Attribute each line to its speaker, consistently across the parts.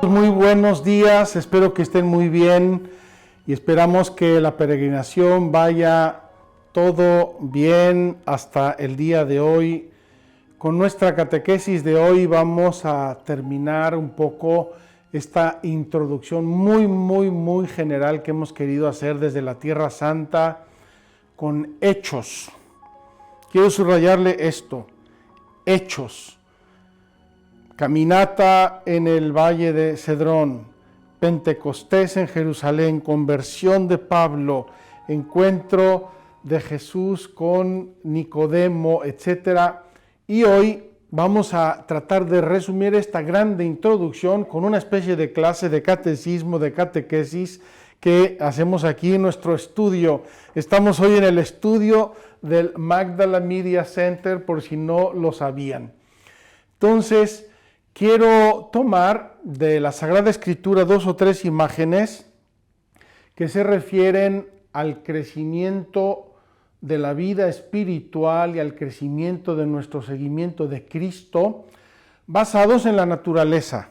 Speaker 1: Muy buenos días, espero que estén muy bien y esperamos que la peregrinación vaya todo bien hasta el día de hoy. Con nuestra catequesis de hoy vamos a terminar un poco esta introducción muy general que hemos querido hacer desde la Tierra Santa con hechos. Quiero subrayarle esto, hechos. Caminata en el Valle de Cedrón, Pentecostés en Jerusalén, conversión de Pablo, encuentro de Jesús con Nicodemo, etc. Y hoy vamos a tratar de resumir esta grande introducción con una especie de clase de catecismo, de catequesis que hacemos aquí en nuestro estudio. Estamos hoy en el estudio del Magdala Media Center, por si no lo sabían. Entonces, quiero tomar de la Sagrada Escritura 2 o 3 imágenes que se refieren al crecimiento de la vida espiritual y al crecimiento de nuestro seguimiento de Cristo, basados en la naturaleza.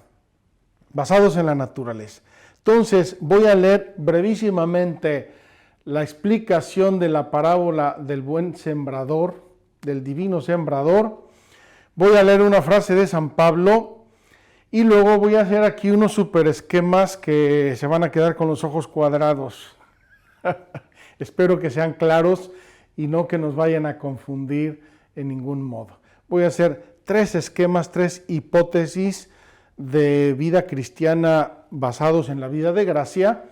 Speaker 1: Entonces, voy a leer brevísimamente la explicación de la parábola del buen sembrador, del divino sembrador. Voy a leer una frase de San Pablo y luego voy a hacer aquí unos super esquemas que se van a quedar con los ojos cuadrados. Espero que sean claros y no que nos vayan a confundir en ningún modo. Voy a hacer 3 esquemas, 3 hipótesis de vida cristiana basados en la vida de gracia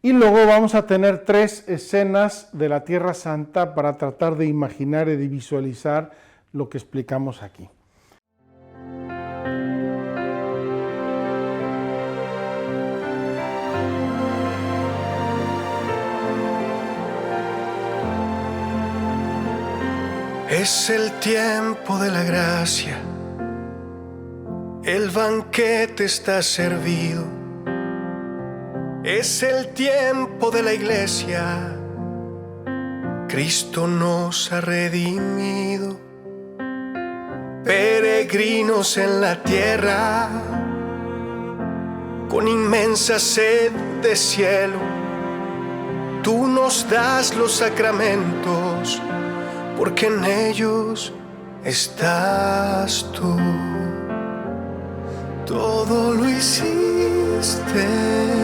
Speaker 1: y luego vamos a tener 3 escenas de la Tierra Santa para tratar de imaginar y de visualizar lo que explicamos aquí.
Speaker 2: Es el tiempo de la gracia, el banquete está servido. Es el tiempo de la iglesia, Cristo nos ha redimido. Peregrinos en la tierra, con inmensa sed de cielo, tú nos das los sacramentos, porque en ellos estás tú. Todo lo hiciste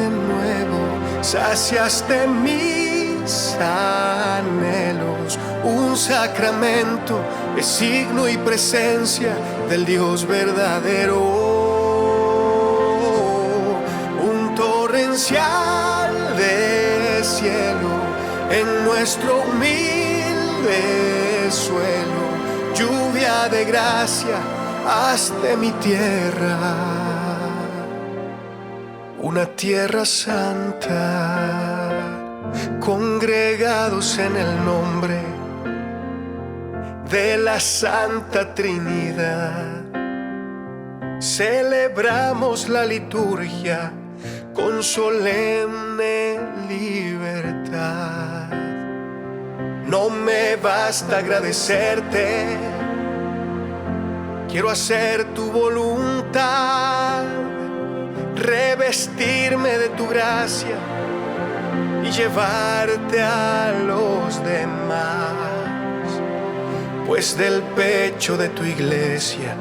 Speaker 2: nuevo, saciaste mis anhelos. Un sacramento es signo y presencia del Dios verdadero. Un torrencial de cielo en nuestro humilde suelo, lluvia de gracia, haz de mi tierra una tierra santa, congregados en el nombre de la Santa Trinidad. Celebramos la liturgia con solemne libertad. No me basta agradecerte, quiero hacer tu voluntad, revestirme de tu gracia y llevarte a los demás, pues del pecho de tu iglesia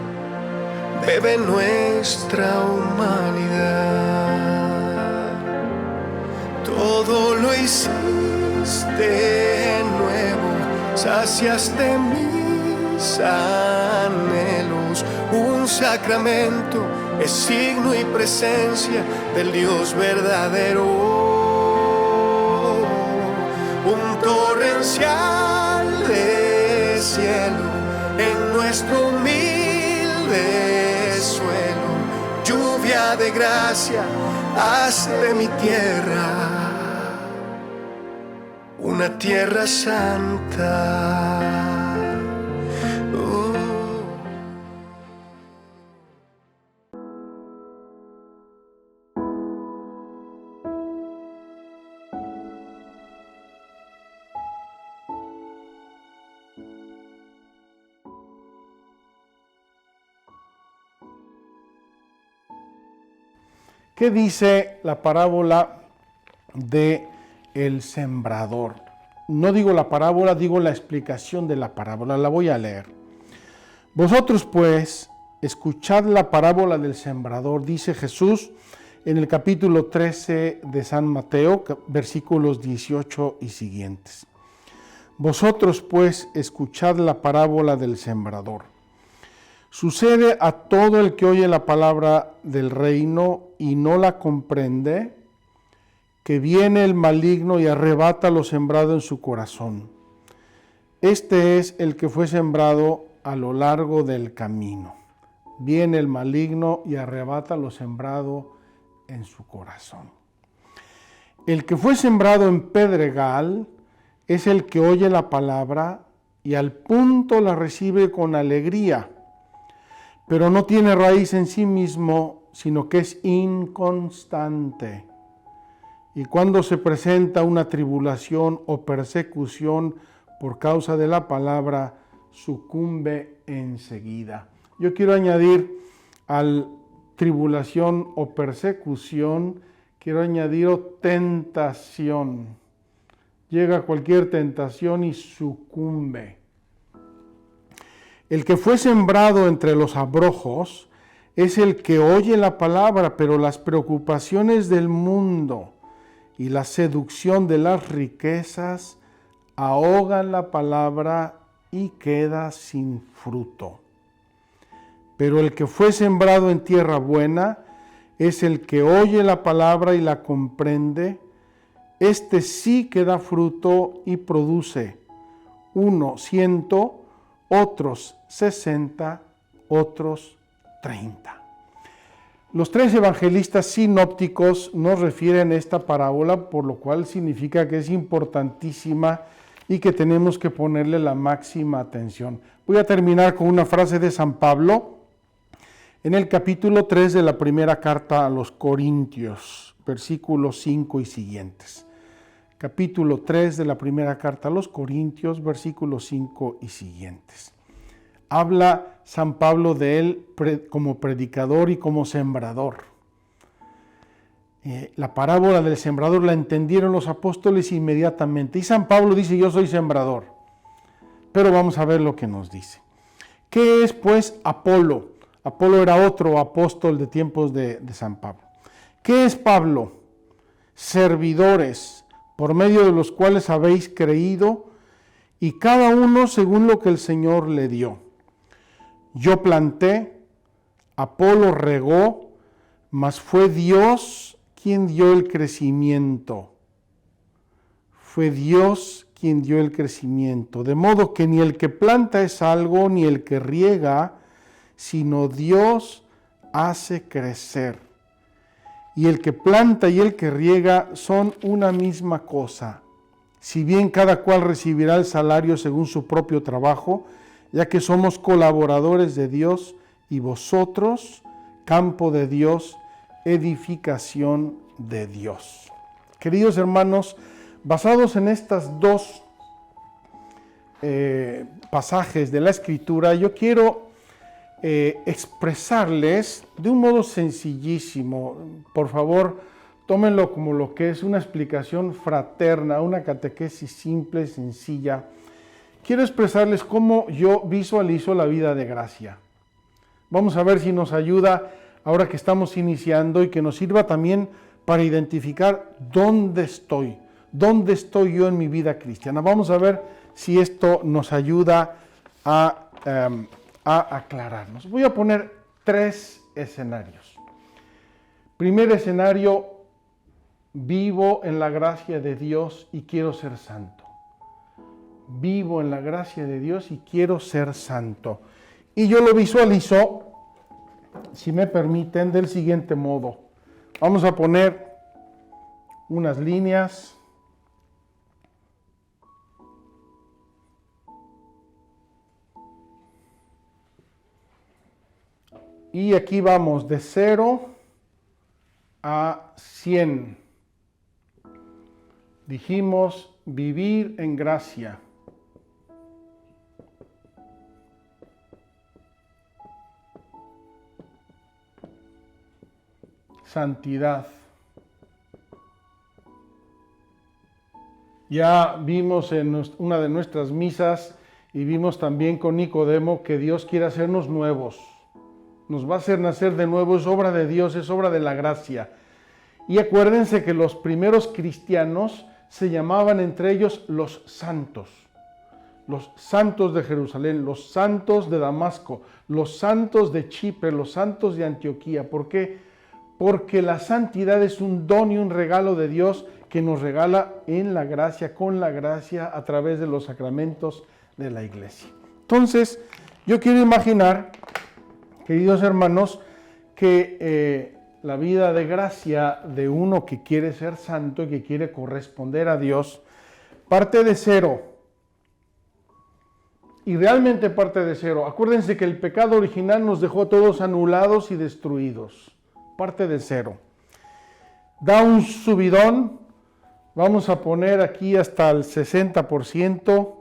Speaker 2: bebe nuestra humanidad. Todo lo hiciste nuevo, saciaste mis anhelos. Un sacramento es signo y presencia del Dios verdadero. Un torrencial de cielo en nuestro humilde suelo, lluvia de gracia, haz de mi tierra una tierra santa.
Speaker 1: ¿Qué dice la parábola de el sembrador? No digo la parábola, digo la explicación de la parábola. La voy a leer. Vosotros pues, escuchad la parábola del sembrador, dice Jesús en el capítulo 13 de San Mateo, versículos 18 y siguientes. Vosotros pues, escuchad la parábola del sembrador. Sucede a todo el que oye la palabra del reino y no la comprende, que viene el maligno y arrebata lo sembrado en su corazón. Este es el que fue sembrado a lo largo del camino. Viene el maligno y arrebata lo sembrado en su corazón. El que fue sembrado en pedregal es el que oye la palabra y al punto la recibe con alegría, pero no tiene raíz en sí mismo, sino que es inconstante. Y cuando se presenta una tribulación o persecución por causa de la palabra, sucumbe enseguida. Yo quiero añadir al tribulación o persecución, quiero añadir tentación. Llega cualquier tentación y sucumbe. El que fue sembrado entre los abrojos es el que oye la palabra, pero las preocupaciones del mundo y la seducción de las riquezas ahogan la palabra y queda sin fruto. Pero el que fue sembrado en tierra buena es el que oye la palabra y la comprende. Este sí que da fruto y produce 100, otros 60, otros 30. Los tres evangelistas sinópticos nos refieren a esta parábola, por lo cual significa que es importantísima y que tenemos que ponerle la máxima atención. Voy a terminar con una frase de San Pablo en el capítulo 3 de la primera carta a los Corintios, versículos 5 y siguientes. Capítulo 3 de la primera carta a los Corintios, versículos 5 y siguientes. Habla San Pablo de él como predicador y como sembrador. La parábola del sembrador la entendieron los apóstoles inmediatamente. Y San Pablo dice, yo soy sembrador. Pero vamos a ver lo que nos dice. ¿Qué es pues Apolo? Apolo era otro apóstol de tiempos de San Pablo. ¿Qué es Pablo? Servidores, por medio de los cuales habéis creído, y cada uno según lo que el Señor le dio. Yo planté, Apolo regó, mas fue Dios quien dio el crecimiento. Fue Dios quien dio el crecimiento. De modo que ni el que planta es algo, ni el que riega, sino Dios hace crecer. Y el que planta y el que riega son una misma cosa. Si bien cada cual recibirá el salario según su propio trabajo, ya que somos colaboradores de Dios y vosotros, campo de Dios, edificación de Dios. Queridos hermanos, basados en estas dos pasajes de la Escritura, yo quiero expresarles de un modo sencillísimo. Por favor, tómenlo como lo que es una explicación fraterna, una catequesis simple, sencilla. Quiero expresarles cómo yo visualizo la vida de gracia. Vamos a ver si nos ayuda ahora que estamos iniciando y que nos sirva también para identificar dónde estoy yo en mi vida cristiana. Vamos a ver si esto nos ayuda a aclararnos. Voy a poner 3 escenarios. Primer escenario, vivo en la gracia de Dios y quiero ser santo. Vivo en la gracia de Dios y quiero ser santo. Y yo lo visualizo, si me permiten, del siguiente modo. Vamos a poner unas líneas. Y aquí vamos de 0 a 100. Dijimos vivir en gracia. santidad. Ya vimos en una de nuestras misas y vimos también con Nicodemo que Dios quiere hacernos nuevos. Nos va a hacer nacer de nuevo, es obra de Dios, es obra de la gracia. Y acuérdense que los primeros cristianos se llamaban entre ellos los santos de Jerusalén, los santos de Damasco, los santos de Chipre, los santos de Antioquía. ¿Por qué? Porque la santidad es un don y un regalo de Dios que nos regala en la gracia, con la gracia, a través de los sacramentos de la iglesia. Entonces, yo quiero imaginar, queridos hermanos, que la vida de gracia de uno que quiere ser santo y que quiere corresponder a Dios, parte de cero. Y realmente parte de cero. Acuérdense que el pecado original nos dejó a todos anulados y destruidos. Parte de cero. Da un subidón. Vamos a poner aquí hasta el 60%.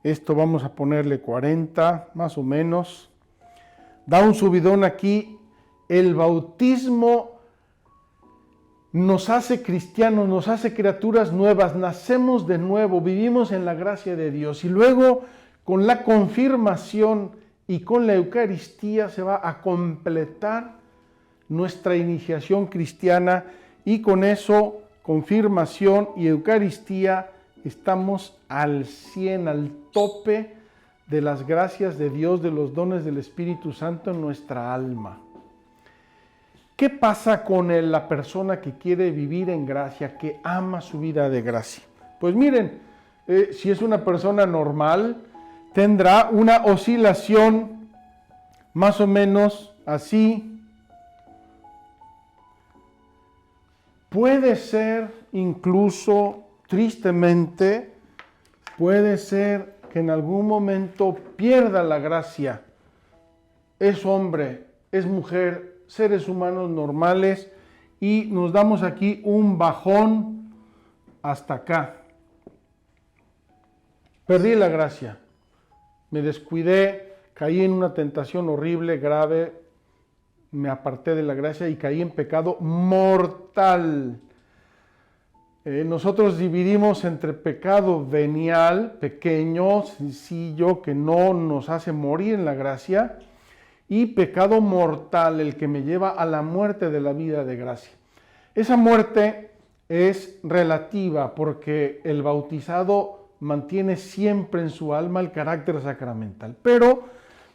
Speaker 1: Esto vamos a ponerle 40, más o menos. Da un subidón aquí. El bautismo nos hace cristianos, nos hace criaturas nuevas, nacemos de nuevo, vivimos en la gracia de Dios. Y luego con la confirmación y con la Eucaristía se va a completar nuestra iniciación cristiana, y con eso, confirmación y Eucaristía, estamos al 100, al tope de las gracias de Dios, de los dones del Espíritu Santo en nuestra alma. ¿Qué pasa con la persona que quiere vivir en gracia, que ama su vida de gracia? Pues miren, si es una persona normal, tendrá una oscilación más o menos así. Puede ser incluso, tristemente, puede ser que en algún momento pierda la gracia. Es hombre, es mujer, seres humanos normales, y nos damos aquí un bajón hasta acá. Perdí la gracia, me descuidé, caí en una tentación horrible, grave, me aparté de la gracia y caí en pecado mortal. Nosotros dividimos entre pecado venial, pequeño, sencillo, que no nos hace morir en la gracia, y pecado mortal, el que me lleva a la muerte de la vida de gracia. Esa muerte es relativa porque el bautizado mantiene siempre en su alma el carácter sacramental. Pero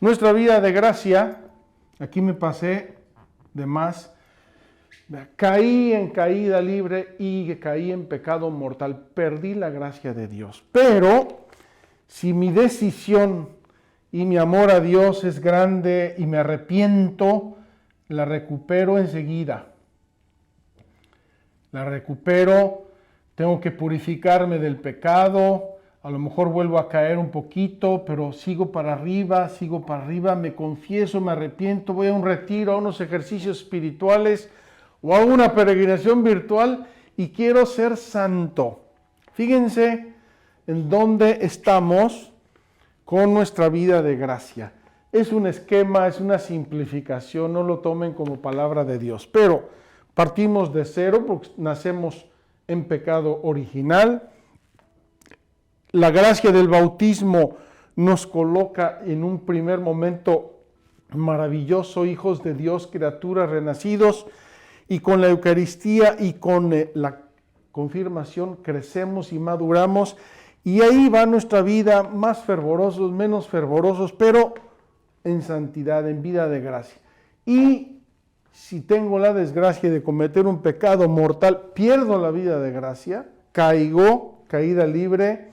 Speaker 1: nuestra vida de gracia, aquí me pasé de más, caí en caída libre y caí en pecado mortal, perdí la gracia de Dios. Pero si mi decisión y mi amor a Dios es grande y me arrepiento, la recupero enseguida. La recupero, tengo que purificarme del pecado, a lo mejor vuelvo a caer un poquito, pero sigo para arriba, me confieso, me arrepiento, voy a un retiro, a unos ejercicios espirituales o a una peregrinación virtual y quiero ser santo. Fíjense en dónde estamos con nuestra vida de gracia. Es un esquema, es una simplificación, no lo tomen como palabra de Dios, pero partimos de cero porque nacemos en pecado original. La gracia del bautismo nos coloca en un primer momento maravilloso, hijos de Dios, criaturas renacidos, y con la Eucaristía y con la confirmación crecemos y maduramos, y ahí va nuestra vida, más fervorosos, menos fervorosos, pero en santidad, en vida de gracia. Y si tengo la desgracia de cometer un pecado mortal, pierdo la vida de gracia, caigo, caída libre,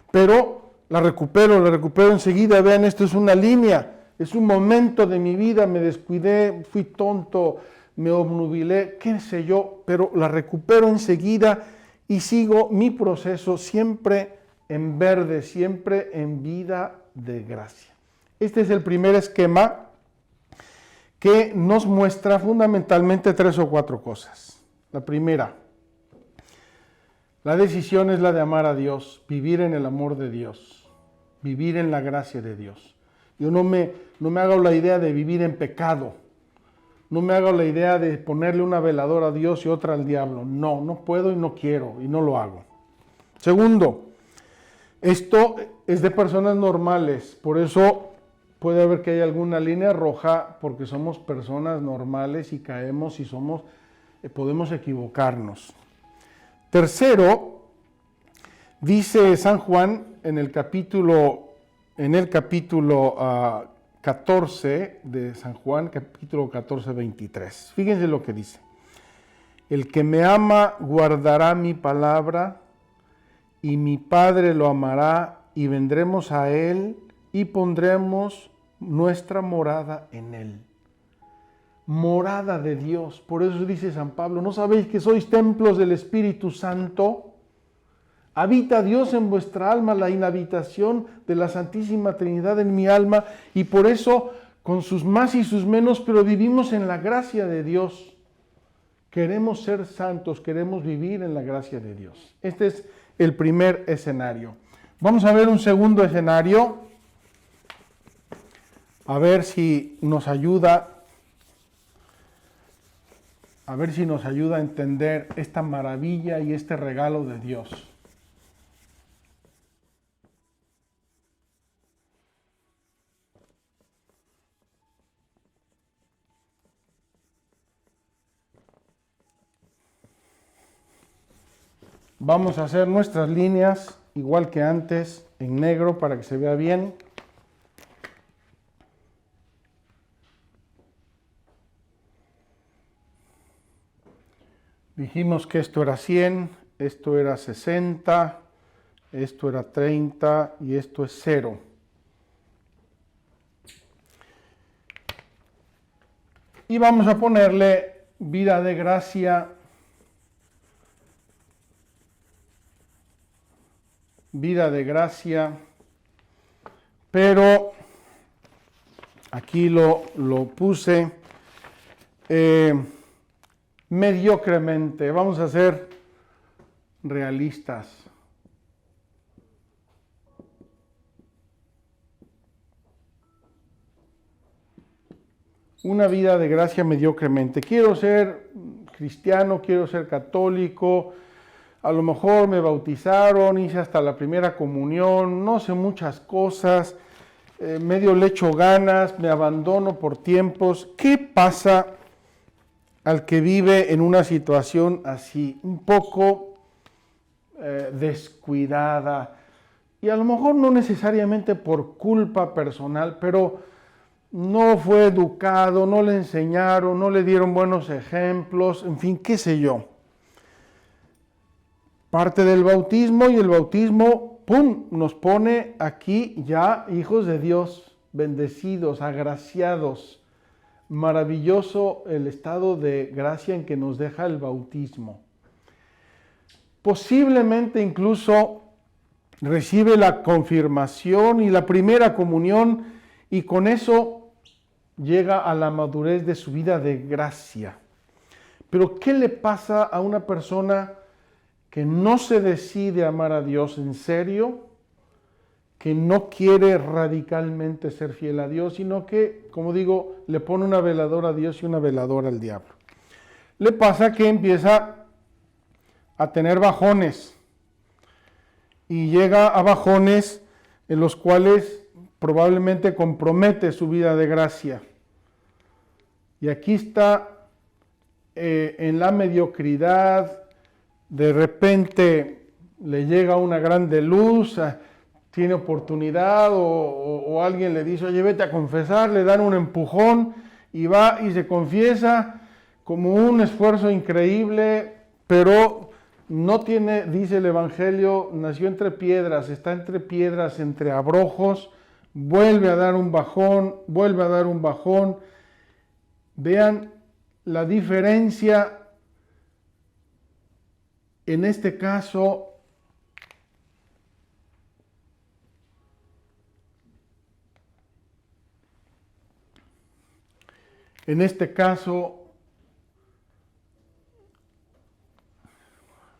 Speaker 1: pero la recupero enseguida. Vean, esto es una línea, es un momento de mi vida, me descuidé, fui tonto, me obnubilé, qué sé yo, pero la recupero enseguida y sigo mi proceso siempre en verde, siempre en vida de gracia. Este es el primer esquema que nos muestra fundamentalmente 3 o 4 cosas. La primera, la decisión es la de amar a Dios, vivir en el amor de Dios, vivir en la gracia de Dios. Yo no me hago la idea de vivir en pecado, No me hago la idea de ponerle una veladora a Dios y otra al diablo. No, no puedo y no quiero y no lo hago. Segundo, esto es de personas normales, por eso puede haber que hay alguna línea roja porque somos personas normales y caemos y podemos equivocarnos. Tercero, dice San Juan en el capítulo 14 de San Juan, capítulo 14, 23. Fíjense lo que dice. El que me ama guardará mi palabra y mi Padre lo amará y vendremos a él y pondremos nuestra morada en él. Morada de Dios. Por eso dice San Pablo, ¿no sabéis que sois templos del Espíritu Santo? Habita Dios en vuestra alma, la inhabitación de la Santísima Trinidad en mi alma, y por eso, con sus más y sus menos, pero vivimos en la gracia de Dios. Queremos ser santos, queremos vivir en la gracia de Dios. Este es el primer escenario. Vamos a ver un segundo escenario, a ver si nos ayuda a entender esta maravilla y este regalo de Dios. Vamos a hacer nuestras líneas igual que antes en negro para que se vea bien. Dijimos que esto era 100, esto era 60, esto era 30 y esto es 0. Y vamos a ponerle vida de gracia, pero aquí lo puse mediocremente. Vamos a ser realistas. Una vida de gracia mediocremente. Quiero ser cristiano, quiero ser católico, a lo mejor me bautizaron, hice hasta la primera comunión, no sé muchas cosas, medio le echo ganas, me abandono por tiempos. ¿Qué pasa al que vive en una situación así, un poco descuidada? Y a lo mejor no necesariamente por culpa personal, pero no fue educado, no le enseñaron, no le dieron buenos ejemplos, en fin, qué sé yo. Parte del bautismo, y el bautismo, ¡pum!, nos pone aquí ya hijos de Dios, bendecidos, agraciados. Maravilloso el estado de gracia en que nos deja el bautismo. Posiblemente incluso recibe la confirmación y la primera comunión, y con eso llega a la madurez de su vida de gracia. Pero ¿qué le pasa a una persona que no se decide amar a Dios en serio, que no quiere radicalmente ser fiel a Dios, sino que, como digo, le pone una veladora a Dios y una veladora al diablo? Le pasa que empieza a tener bajones, y llega a bajones en los cuales probablemente compromete su vida de gracia. Y aquí está en la mediocridad. De repente le llega una grande luz, tiene oportunidad, o alguien le dice, oye, vete a confesar, le dan un empujón y va y se confiesa como un esfuerzo increíble, pero no tiene, dice el Evangelio, nació entre piedras, está entre piedras, entre abrojos, vuelve a dar un bajón, vuelve a dar un bajón. Vean la diferencia. En este caso,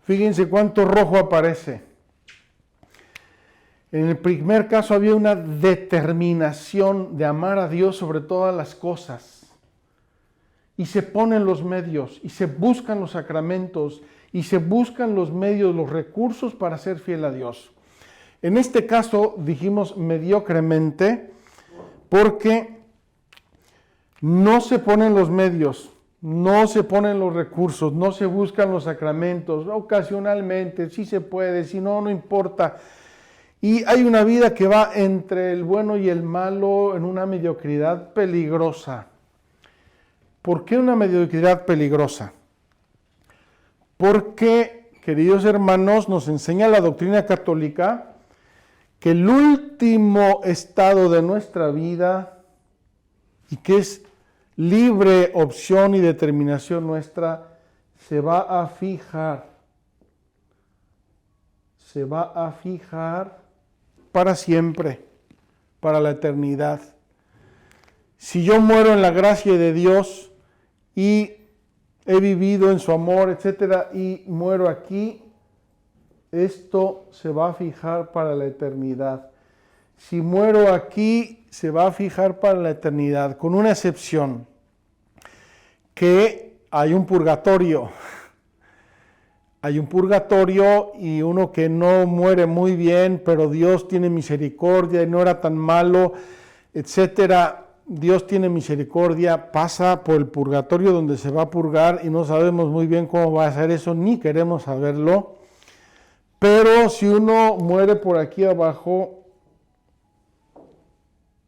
Speaker 1: fíjense cuánto rojo aparece. En el primer caso había una determinación de amar a Dios sobre todas las cosas. y se ponen los medios, y se buscan los sacramentos, y se buscan los medios, los recursos para ser fiel a Dios. En este caso dijimos mediocremente porque no se ponen los medios, no se ponen los recursos, no se buscan los sacramentos, ocasionalmente, si se puede, si no, no importa. Y hay una vida que va entre el bueno y el malo en una mediocridad peligrosa. ¿Por qué una mediocridad peligrosa? Porque, queridos hermanos, nos enseña la doctrina católica que el último estado de nuestra vida, y que es libre opción y determinación nuestra, se va a fijar para siempre, para la eternidad. Si yo muero en la gracia de Dios y he vivido en su amor, etcétera, y muero aquí, esto se va a fijar para la eternidad. Si muero aquí, se va a fijar para la eternidad, con una excepción, que hay un purgatorio. Hay un purgatorio y uno que no muere muy bien, pero Dios tiene misericordia y no era tan malo, etcétera. Dios tiene misericordia, pasa por el purgatorio donde se va a purgar y no sabemos muy bien cómo va a ser eso, ni queremos saberlo. Pero si uno muere por aquí abajo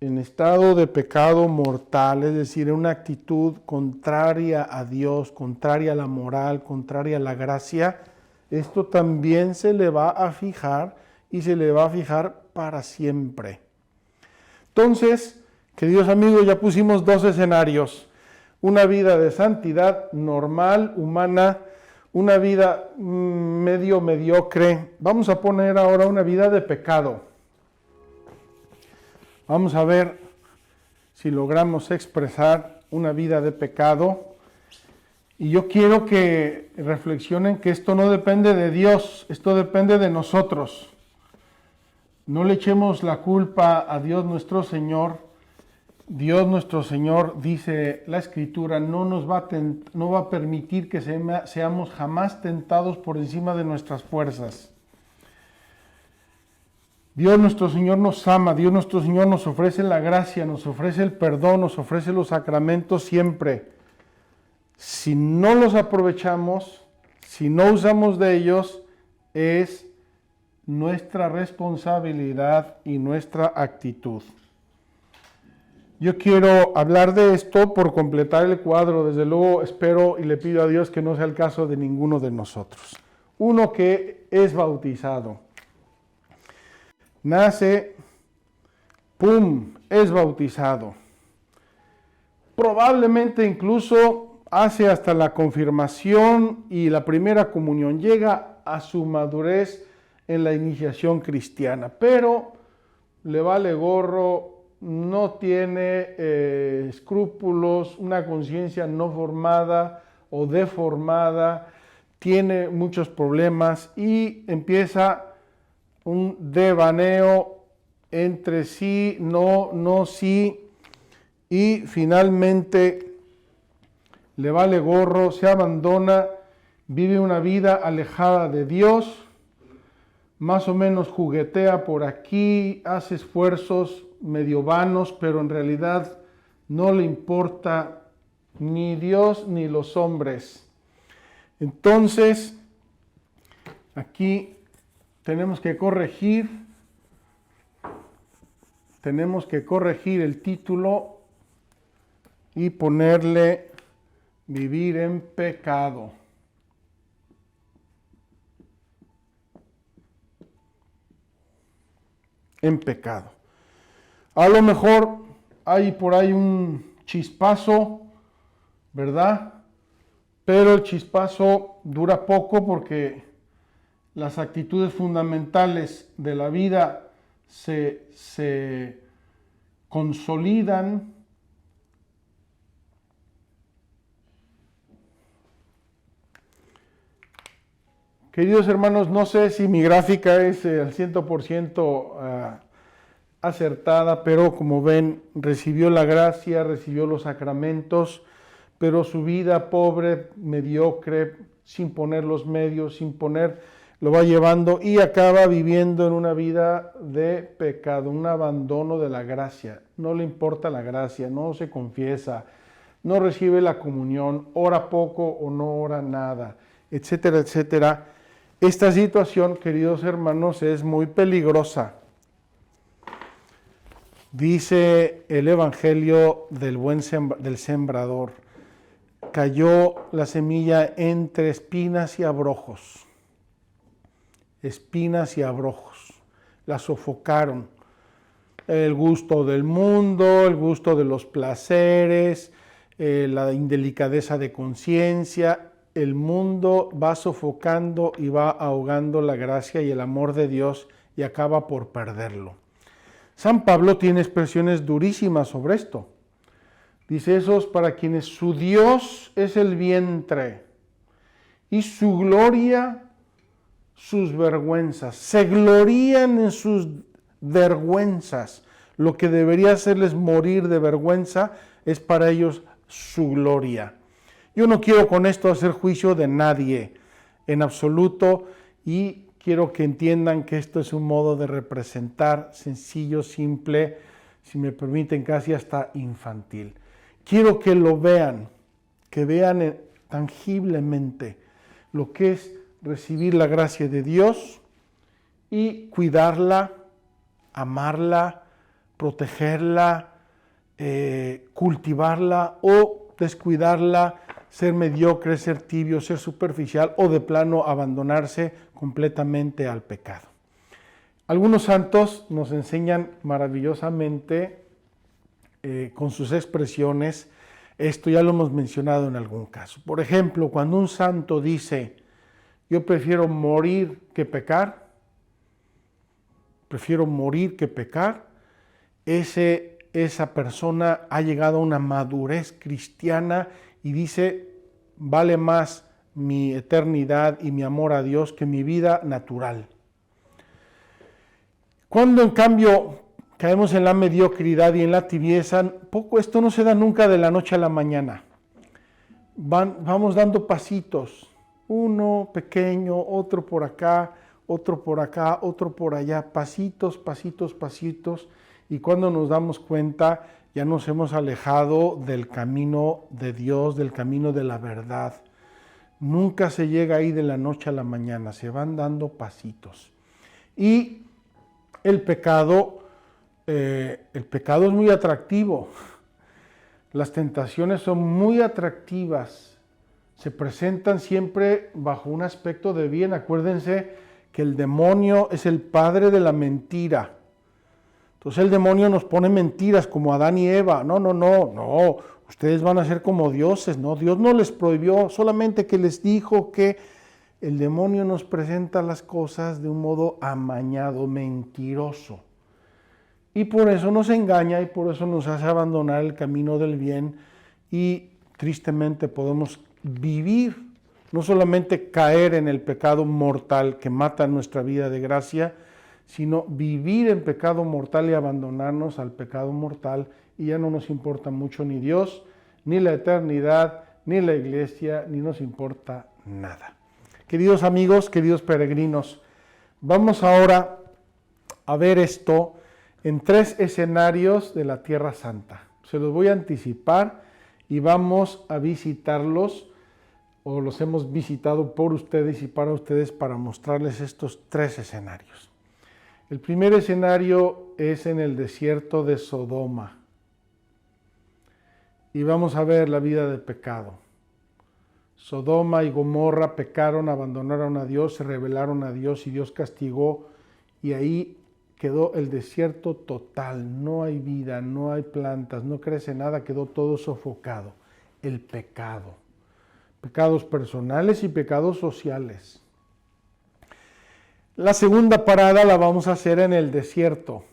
Speaker 1: en estado de pecado mortal, es decir, en una actitud contraria a Dios, contraria a la moral, contraria a la gracia, esto también se le va a fijar y se le va a fijar para siempre. Entonces, queridos amigos, ya pusimos dos escenarios: una vida de santidad normal, humana, una vida medio mediocre. Vamos a poner ahora una vida de pecado. Vamos a ver si logramos expresar una vida de pecado. Y yo quiero que reflexionen que esto no depende de Dios, esto depende de nosotros. No le echemos la culpa a Dios nuestro Señor. Dios nuestro Señor, dice la Escritura, no va a permitir que seamos jamás tentados por encima de nuestras fuerzas. Dios nuestro Señor nos ama, Dios nuestro Señor nos ofrece la gracia, nos ofrece el perdón, nos ofrece los sacramentos siempre. Si no los aprovechamos, si no usamos de ellos, es nuestra responsabilidad y nuestra actitud. Yo quiero hablar de esto por completar el cuadro. Desde luego espero y le pido a Dios que no sea el caso de ninguno de nosotros. Uno que es bautizado. Nace, ¡pum!, es bautizado. Probablemente incluso hace hasta la confirmación y la primera comunión. Llega a su madurez en la iniciación cristiana, pero le vale gorro, no tiene escrúpulos, una conciencia no formada o deformada, tiene muchos problemas y empieza un devaneo entre sí, no, sí, y finalmente le vale gorro, se abandona, vive una vida alejada de Dios, más o menos juguetea por aquí, hace esfuerzos medio vanos, pero en realidad no le importa ni Dios ni los hombres. Entonces, aquí tenemos que corregir el título y ponerle vivir en pecado. En pecado. A lo mejor hay por ahí un chispazo, ¿verdad? Pero el chispazo dura poco porque las actitudes fundamentales de la vida se consolidan. Queridos hermanos, no sé si mi gráfica es al 100% acertada, pero como ven, recibió la gracia, recibió los sacramentos, pero su vida pobre, mediocre, sin poner los medios, lo va llevando y acaba viviendo en una vida de pecado, un abandono de la gracia. No le importa la gracia, no se confiesa, no recibe la comunión, ora poco o no ora nada, etcétera, etcétera. Esta situación, queridos hermanos, es muy peligrosa. Dice el Evangelio del sembrador, cayó la semilla entre espinas y abrojos. Espinas y abrojos. La sofocaron. El gusto del mundo, el gusto de los placeres, la indelicadeza de conciencia. El mundo va sofocando y va ahogando la gracia y el amor de Dios y acaba por perderlo. San Pablo tiene expresiones durísimas sobre esto. Dice, esos para quienes su Dios es el vientre y su gloria, sus vergüenzas. Se glorían en sus vergüenzas. Lo que debería hacerles morir de vergüenza es para ellos su gloria. Yo no quiero con esto hacer juicio de nadie en absoluto y quiero que entiendan que esto es un modo de representar sencillo, simple, si me permiten casi hasta infantil. Quiero que lo vean, que vean tangiblemente lo que es recibir la gracia de Dios y cuidarla, amarla, protegerla, cultivarla o descuidarla, ser mediocre, ser tibio, ser superficial o de plano abandonarse completamente al pecado. Algunos santos nos enseñan maravillosamente con sus expresiones, esto ya lo hemos mencionado en algún caso. Por ejemplo, cuando un santo dice, yo prefiero morir que pecar, esa persona ha llegado a una madurez cristiana y dice, vale más mi eternidad y mi amor a Dios que mi vida natural. Cuando en cambio caemos en la mediocridad y en la tibieza, esto no se da nunca de la noche a la mañana. Vamos dando pasitos, uno pequeño, otro por acá, otro por allá, pasitos, y cuando nos damos cuenta ya nos hemos alejado del camino de Dios, del camino de la verdad. Nunca se llega ahí de la noche a la mañana, se van dando pasitos. Y el pecado es muy atractivo. Las tentaciones son muy atractivas. Se presentan siempre bajo un aspecto de bien. Acuérdense que el demonio es el padre de la mentira. Entonces el demonio nos pone mentiras como Adán y Eva. No. Ustedes van a ser como dioses. No, Dios no les prohibió, solamente que les dijo que el demonio nos presenta las cosas de un modo amañado, mentiroso. Y por eso nos engaña y por eso nos hace abandonar el camino del bien y tristemente podemos vivir, no solamente caer en el pecado mortal que mata nuestra vida de gracia, sino vivir en pecado mortal y abandonarnos al pecado mortal y ya no nos importa mucho ni Dios, ni la eternidad, ni la iglesia, ni nos importa nada. Queridos amigos, queridos peregrinos, vamos ahora a ver esto en 3 escenarios de la Tierra Santa. Se los voy a anticipar y vamos a visitarlos, o los hemos visitado por ustedes y para ustedes para mostrarles estos 3 escenarios. El primer escenario es en el desierto de Sodoma. Y vamos a ver la vida de pecado. Sodoma y Gomorra pecaron, abandonaron a Dios, se rebelaron a Dios y Dios castigó. Y ahí quedó el desierto total. No hay vida, no hay plantas, no crece nada, quedó todo sofocado. El pecado. Pecados personales y pecados sociales. La segunda parada la vamos a hacer en el desierto,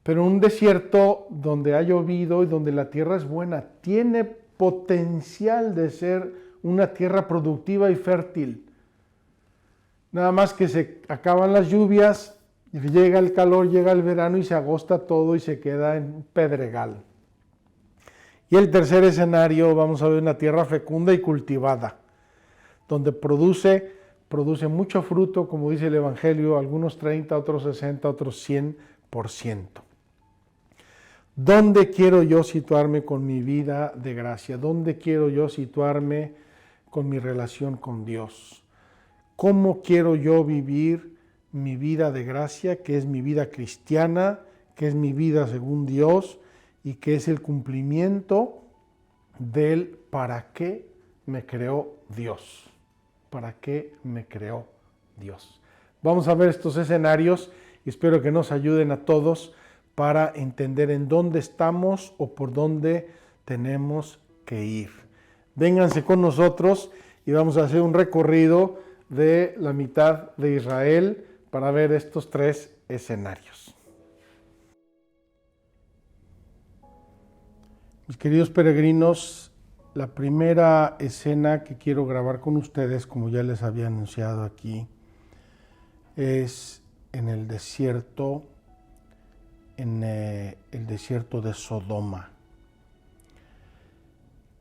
Speaker 1: pero un desierto donde ha llovido y donde la tierra es buena, tiene potencial de ser una tierra productiva y fértil. Nada más que se acaban las lluvias, llega el calor, llega el verano y se agosta todo y se queda en pedregal. Y el tercer escenario, vamos a ver una tierra fecunda y cultivada, donde produce mucho fruto, como dice el Evangelio, algunos 30, otros 60, otros 100%. ¿Dónde quiero yo situarme con mi vida de gracia? ¿Dónde quiero yo situarme con mi relación con Dios? ¿Cómo quiero yo vivir mi vida de gracia, que es mi vida cristiana, que es mi vida según Dios y que es el cumplimiento del para qué me creó Dios? ¿Para qué me creó Dios? Vamos a ver estos escenarios y espero que nos ayuden a todos para entender en dónde estamos o por dónde tenemos que ir. Vénganse con nosotros y vamos a hacer un recorrido de la mitad de Israel para ver estos tres escenarios. Mis queridos peregrinos, la primera escena que quiero grabar con ustedes, como ya les había anunciado aquí, es en el desierto, el desierto de Sodoma.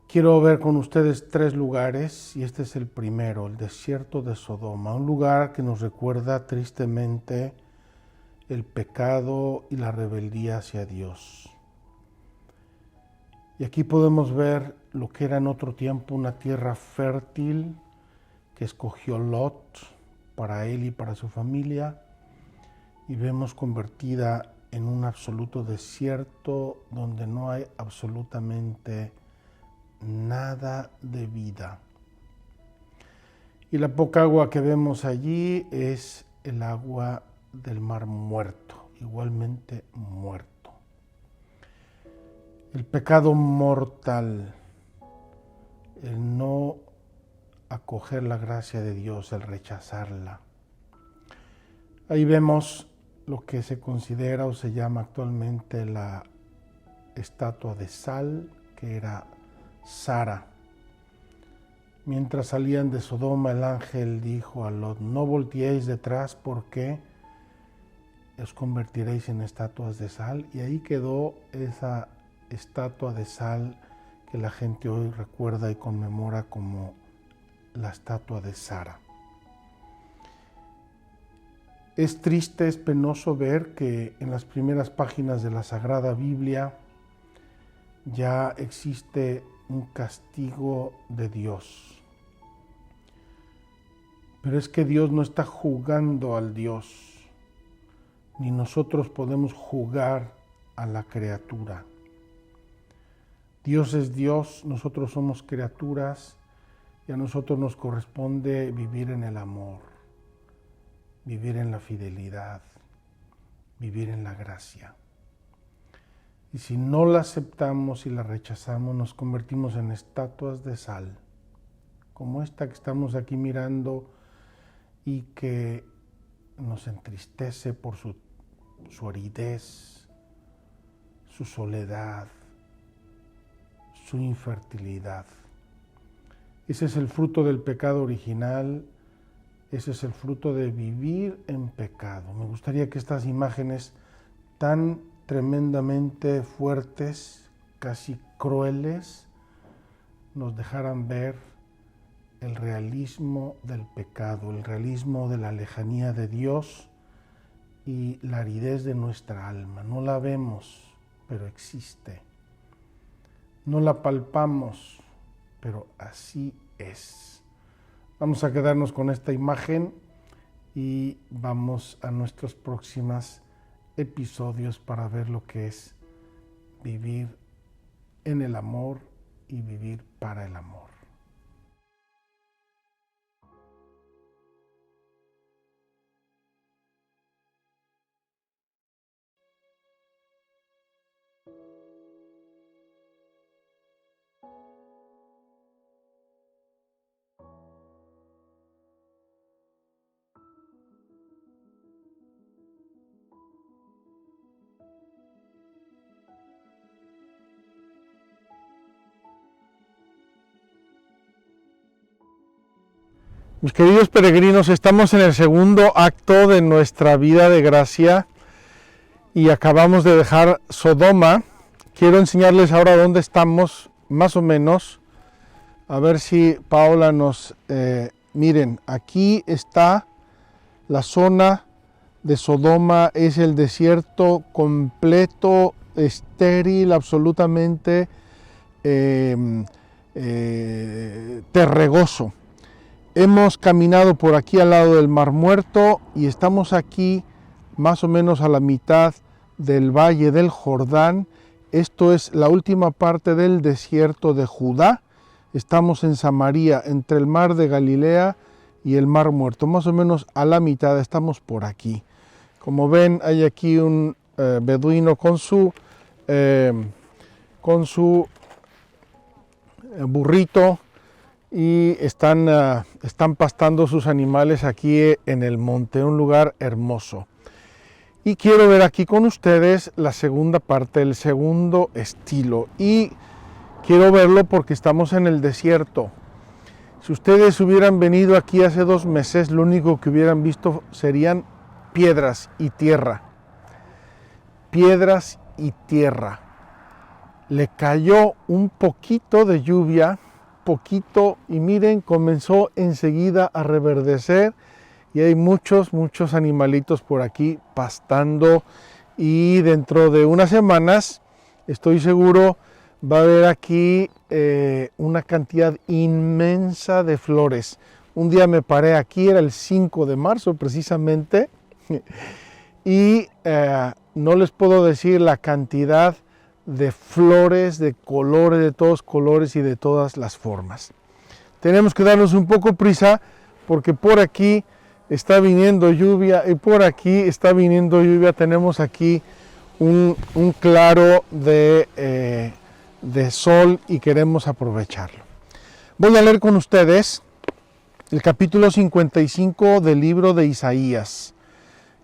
Speaker 1: Quiero ver con ustedes tres lugares y este es el primero, el desierto de Sodoma, un lugar que nos recuerda tristemente el pecado y la rebeldía hacia Dios. Y aquí podemos ver lo que era en otro tiempo una tierra fértil que escogió Lot para él y para su familia y vemos convertida en un absoluto desierto donde no hay absolutamente nada de vida. Y la poca agua que vemos allí es el agua del mar muerto, igualmente muerto. El pecado mortal, el no acoger la gracia de Dios, el rechazarla. Ahí vemos lo que se considera o se llama actualmente la estatua de sal, que era Sara. Mientras salían de Sodoma, el ángel dijo a Lot: no volteéis detrás porque os convertiréis en estatuas de sal. Y ahí quedó esa estatua de sal que la gente hoy recuerda y conmemora como la estatua de Sara. Es triste, es penoso ver que en las primeras páginas de la Sagrada Biblia ya existe un castigo de Dios. Pero es que Dios no está jugando al Dios, ni nosotros podemos jugar a la criatura. Dios es Dios, nosotros somos criaturas y a nosotros nos corresponde vivir en el amor, vivir en la fidelidad, vivir en la gracia. Y si no la aceptamos y la rechazamos, nos convertimos en estatuas de sal, como esta que estamos aquí mirando y que nos entristece por su aridez, su soledad, su infertilidad. Ese es el fruto del pecado original, ese es el fruto de vivir en pecado. Me gustaría que estas imágenes tan tremendamente fuertes, casi crueles, nos dejaran ver el realismo del pecado, el realismo de la lejanía de Dios y la aridez de nuestra alma. No la vemos, pero existe. No la palpamos, pero así es. Vamos a quedarnos con esta imagen y vamos a nuestros próximos episodios para ver lo que es vivir en el amor y vivir para el amor. Mis queridos peregrinos, estamos en el segundo acto de nuestra vida de gracia y acabamos de dejar Sodoma. Quiero enseñarles ahora dónde estamos, más o menos. A ver si Paola nos... miren, aquí está la zona de Sodoma, es el desierto completo, estéril, absolutamente terregoso. Hemos caminado por aquí al lado del Mar Muerto y estamos aquí más o menos a la mitad del Valle del Jordán. Esto es la última parte del desierto de Judá. Estamos en Samaria, entre el Mar de Galilea y el Mar Muerto, más o menos a la mitad, estamos por aquí. Como ven, hay aquí un beduino con su burrito y están pastando sus animales aquí en el monte, un lugar hermoso. Y quiero ver aquí con ustedes la segunda parte, el segundo estilo. Y quiero verlo porque estamos en el desierto. Si ustedes hubieran venido aquí hace 2 meses, lo único que hubieran visto serían piedras y tierra. Piedras y tierra. Le cayó un poquito de lluvia, y miren, comenzó enseguida a reverdecer y hay muchos animalitos por aquí pastando, y dentro de unas semanas, estoy seguro, va a haber aquí una cantidad inmensa de flores. Un día me paré aquí, era el 5 de marzo precisamente, y no les puedo decir la cantidad de flores, de colores, de todos colores y de todas las formas. Tenemos que darnos un poco prisa porque por aquí está viniendo lluvia y por aquí está viniendo lluvia. Tenemos aquí un claro de sol y queremos aprovecharlo. Voy a leer con ustedes el capítulo 55 del libro de Isaías.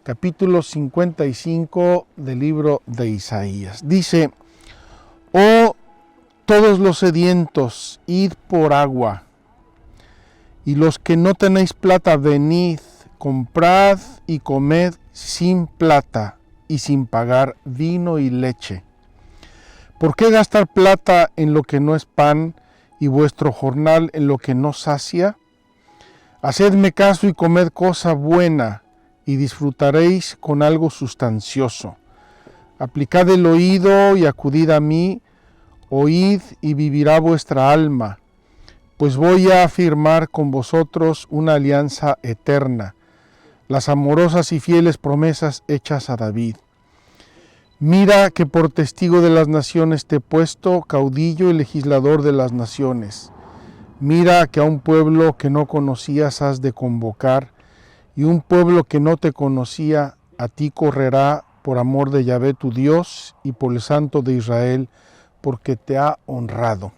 Speaker 1: Capítulo 55 del libro de Isaías. Dice: Oh, todos los sedientos, id por agua, y los que no tenéis plata, venid, comprad y comed sin plata y sin pagar vino y leche. ¿Por qué gastar plata en lo que no es pan y vuestro jornal en lo que no sacia? Hacedme caso y comed cosa buena, y disfrutaréis con algo sustancioso. Aplicad el oído y acudid a mí, oíd y vivirá vuestra alma, pues voy a afirmar con vosotros una alianza eterna, las amorosas y fieles promesas hechas a David. Mira que por testigo de las naciones te he puesto, caudillo y legislador de las naciones. Mira que a un pueblo que no conocías has de convocar, y un pueblo que no te conocía a ti correrá por amor de Yahvé tu Dios y por el Santo de Israel, porque te ha honrado.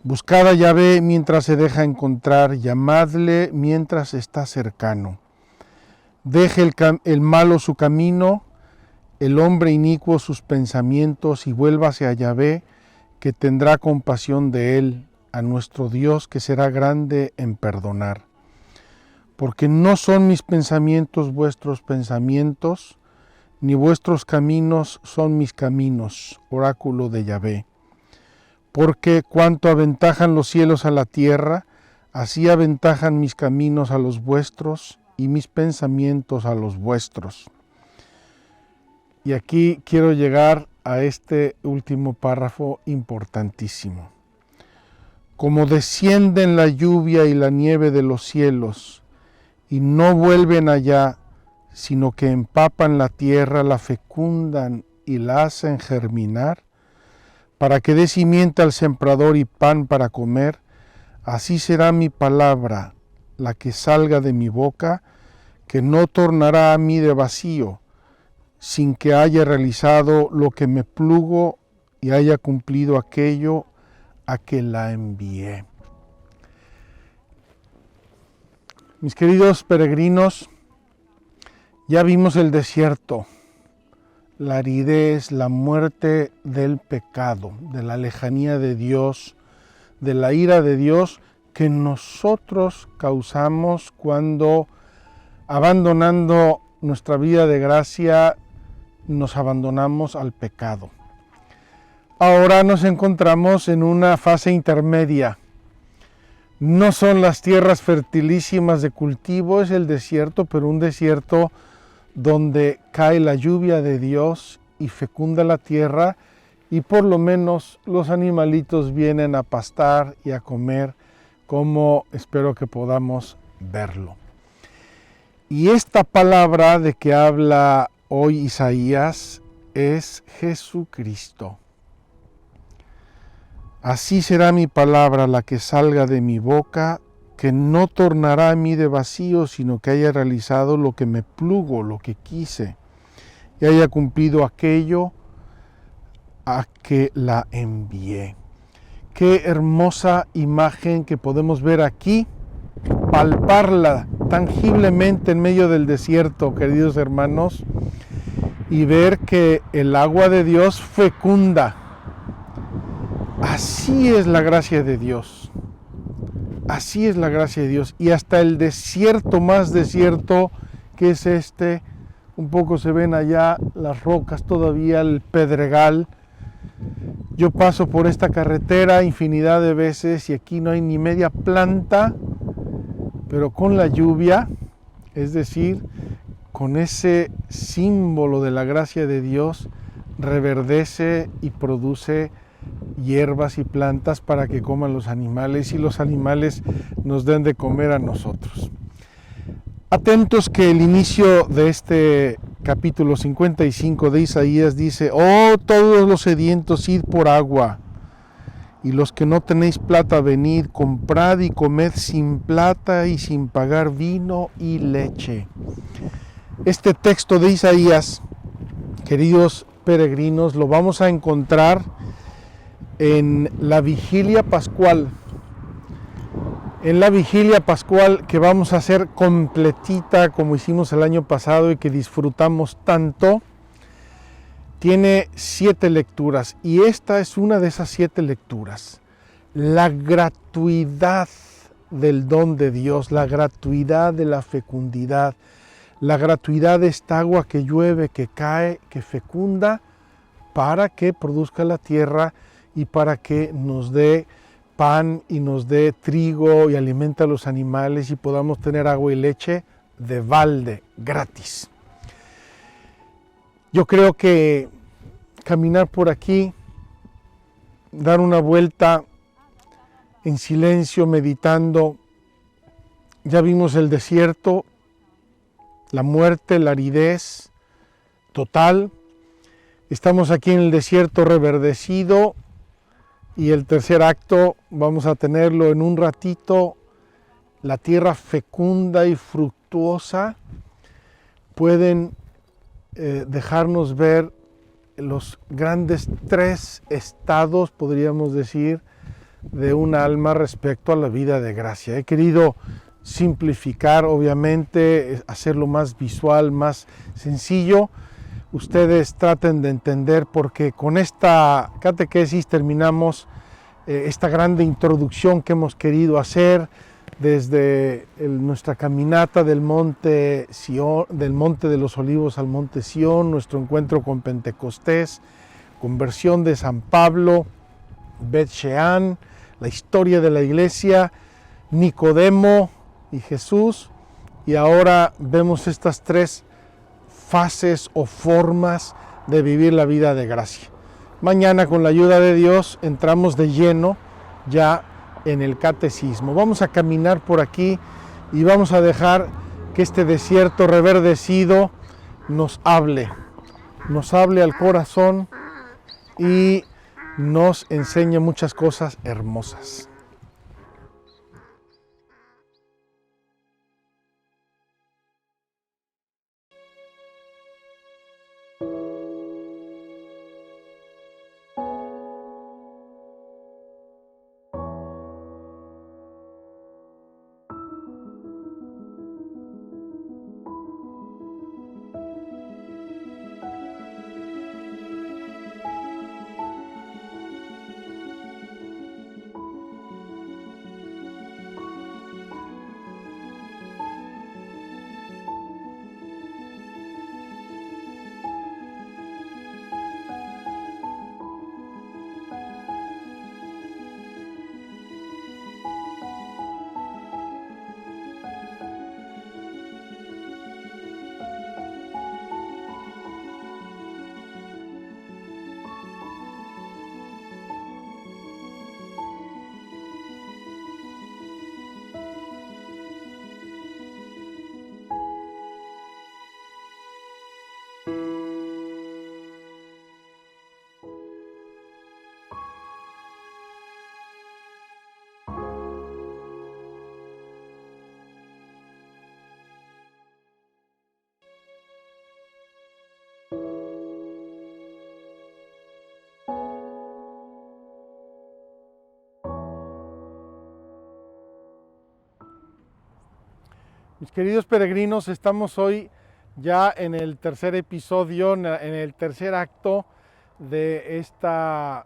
Speaker 1: Buscad a Yahvé mientras se deja encontrar, llamadle mientras está cercano. Deje el malo su camino, el hombre inicuo sus pensamientos, y vuélvase a Yahvé, que tendrá compasión de él, a nuestro Dios, que será grande en perdonar. Porque no son mis pensamientos vuestros pensamientos, ni vuestros caminos son mis caminos, oráculo de Yahvé. Porque cuanto aventajan los cielos a la tierra, así aventajan mis caminos a los vuestros y mis pensamientos a los vuestros. Y aquí quiero llegar a este último párrafo importantísimo. Como descienden la lluvia y la nieve de los cielos, y no vuelven allá, sino que empapan la tierra, la fecundan y la hacen germinar, para que dé simiente al sembrador y pan para comer, así será mi palabra, la que salga de mi boca, que no tornará a mí de vacío, sin que haya realizado lo que me plugo y haya cumplido aquello a que la envié. Mis queridos peregrinos, ya vimos el desierto, la aridez, la muerte del pecado, de la lejanía de Dios, de la ira de Dios que nosotros causamos cuando, abandonando nuestra vida de gracia, nos abandonamos al pecado. Ahora nos encontramos en una fase intermedia. No son las tierras fertilísimas de cultivo, es el desierto, pero un desierto donde cae la lluvia de Dios y fecunda la tierra, y por lo menos los animalitos vienen a pastar y a comer, como espero que podamos verlo. Y esta palabra de que habla hoy Isaías es Jesucristo. Así será mi palabra la que salga de mi boca, que no tornará a mí de vacío, sino que haya realizado lo que me plugo, lo que quise, y haya cumplido aquello a que la envié. Qué hermosa imagen que podemos ver aquí, palparla tangiblemente en medio del desierto, queridos hermanos, y ver que el agua de Dios fecunda. Así es la gracia de Dios. Así es la gracia de Dios. Y hasta el desierto más desierto que es este, un poco se ven allá las rocas todavía, el pedregal. Yo paso por esta carretera infinidad de veces y aquí no hay ni media planta, pero con la lluvia, es decir, con ese símbolo de la gracia de Dios, reverdece y produce hierbas y plantas para que coman los animales y los animales nos den de comer a nosotros. Atentos que el inicio de este capítulo 55 de Isaías dice: oh, todos los sedientos, id por agua, y los que no tenéis plata, venid, comprad y comed sin plata y sin pagar vino y leche. Este texto de Isaías, queridos peregrinos, lo vamos a encontrar en la vigilia pascual. En la vigilia pascual que vamos a hacer completita como hicimos el año pasado y que disfrutamos tanto, tiene 7 lecturas y esta es una de esas 7 lecturas. La gratuidad del don de Dios, la gratuidad de la fecundidad, la gratuidad de esta agua que llueve, que cae, que fecunda para que produzca la tierra y para que nos dé pan y nos dé trigo y alimente a los animales y podamos tener agua y leche de balde, gratis. Yo creo que caminar por aquí, dar una vuelta en silencio, meditando, ya vimos el desierto, la muerte, la aridez total. Estamos aquí en el desierto reverdecido y el tercer acto vamos a tenerlo en un ratito. La tierra fecunda y fructuosa pueden dejarnos ver los grandes 3 estados, podríamos decir, de un alma respecto a la vida de gracia. He querido simplificar, obviamente, hacerlo más visual, más sencillo. Ustedes traten de entender, porque con esta catequesis terminamos esta grande introducción que hemos querido hacer desde nuestra caminata del monte Sion, del Monte de los Olivos al Monte Sión, nuestro encuentro con Pentecostés, conversión de San Pablo, Bet Shean, la historia de la iglesia, Nicodemo y Jesús, y ahora vemos estas 3 fases o formas de vivir la vida de gracia. Mañana, con la ayuda de Dios, entramos de lleno ya en el catecismo. Vamos a caminar por aquí y vamos a dejar que este desierto reverdecido nos hable al corazón y nos enseñe muchas cosas hermosas. Mis queridos peregrinos, estamos hoy ya en el tercer episodio, en el tercer acto de esta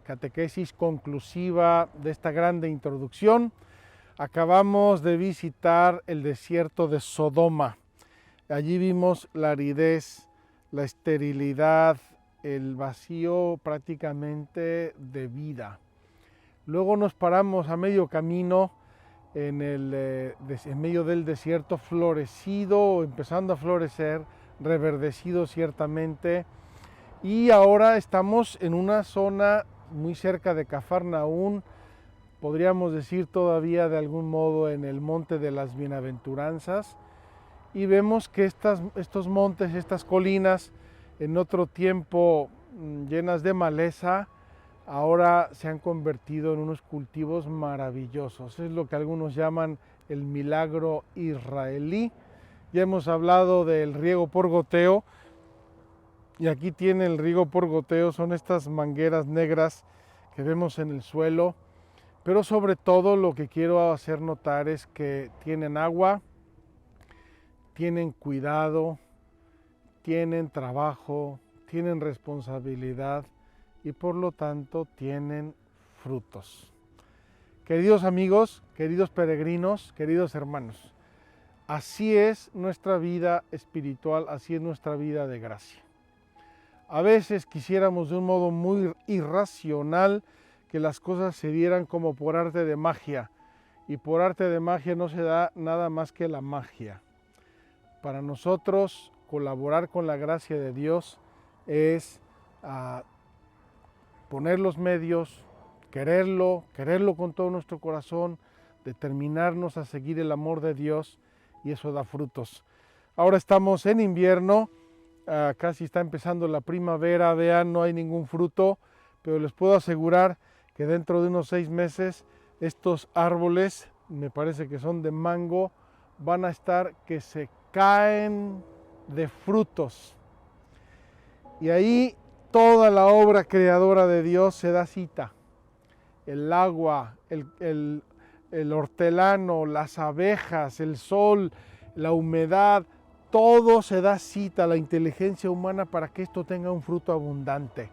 Speaker 1: catequesis conclusiva, de esta grande introducción. Acabamos de visitar el desierto de Sodoma. Allí vimos la aridez, la esterilidad, el vacío prácticamente de vida. Luego nos paramos a medio camino en medio del desierto, florecido, empezando a florecer, reverdecido ciertamente, y ahora estamos en una zona muy cerca de Cafarnaún, podríamos decir todavía de algún modo en el monte de las bienaventuranzas, y vemos que estos montes, estas colinas, en otro tiempo llenas de maleza, ahora se han convertido en unos cultivos maravillosos. Es lo que algunos llaman el milagro israelí. Ya hemos hablado del riego por goteo, y aquí tiene el riego por goteo, son estas mangueras negras que vemos en el suelo, pero sobre todo lo que quiero hacer notar es que tienen agua, tienen cuidado, tienen trabajo, tienen responsabilidad, y por lo tanto tienen frutos. Queridos amigos, queridos peregrinos, queridos hermanos, así es nuestra vida espiritual, así es nuestra vida de gracia. A veces quisiéramos de un modo muy irracional que las cosas se dieran como por arte de magia, y por arte de magia no se da nada más que la magia. Para nosotros colaborar con la gracia de Dios es poner los medios, quererlo con todo nuestro corazón, determinarnos a seguir el amor de Dios, y eso da frutos. Ahora estamos en invierno, casi está empezando la primavera, vean, no hay ningún fruto, pero les puedo asegurar que dentro de unos 6 meses estos árboles, me parece que son de mango, van a estar que se caen de frutos. Y ahí toda la obra creadora de Dios se da cita. El agua, el hortelano, las abejas, el sol, la humedad, todo se da cita a la inteligencia humana para que esto tenga un fruto abundante.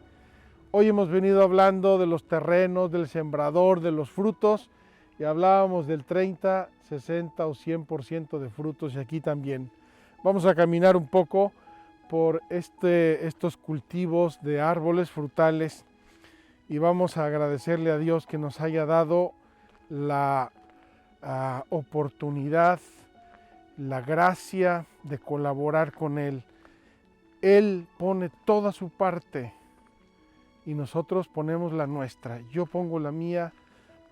Speaker 1: Hoy hemos venido hablando de los terrenos, del sembrador, de los frutos, y hablábamos del 30, 60 o 100% de frutos, y aquí también. Vamos a caminar un poco por estos cultivos de árboles frutales, y vamos a agradecerle a Dios que nos haya dado la oportunidad, la gracia de colaborar con Él. Él pone toda su parte y nosotros ponemos la nuestra. Yo pongo la mía,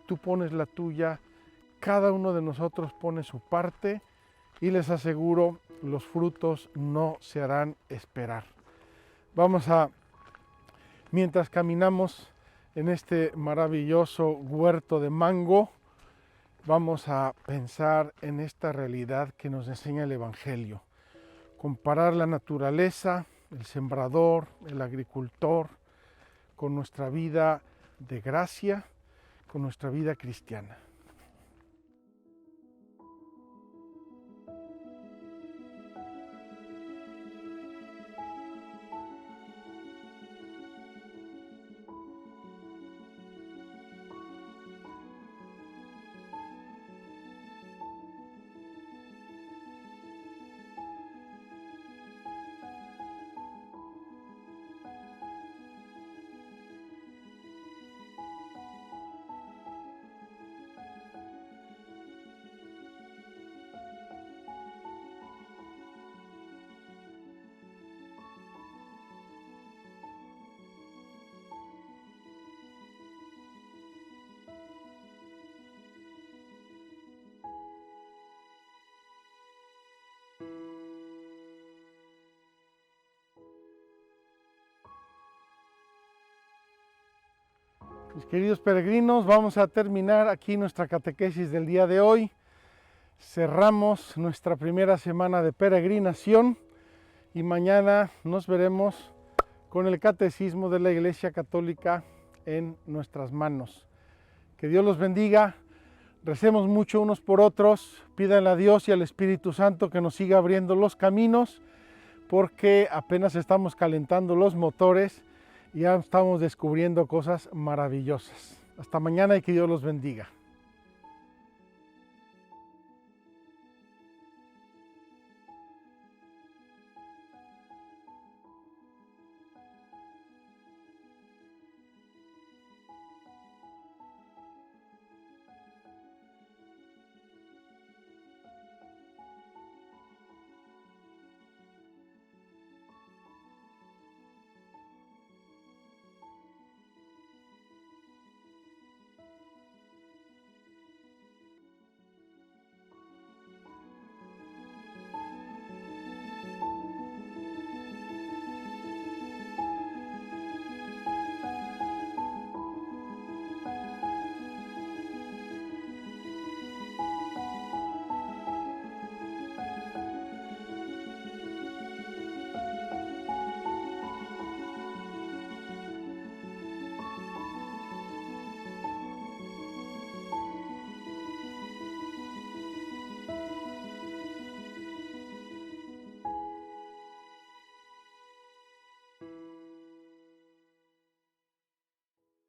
Speaker 1: tú pones la tuya, cada uno de nosotros pone su parte, y les aseguro, los frutos no se harán esperar. Mientras caminamos en este maravilloso huerto de mango, vamos a pensar en esta realidad que nos enseña el Evangelio. Comparar la naturaleza, el sembrador, el agricultor, con nuestra vida de gracia, con nuestra vida cristiana. Mis queridos peregrinos, vamos a terminar aquí nuestra catequesis del día de hoy. Cerramos nuestra primera semana de peregrinación y mañana nos veremos con el Catecismo de la Iglesia Católica en nuestras manos. Que Dios los bendiga. Recemos mucho unos por otros, pídanle a Dios y al Espíritu Santo que nos siga abriendo los caminos, porque apenas estamos calentando los motores y ya estamos descubriendo cosas maravillosas. Hasta mañana y que Dios los bendiga.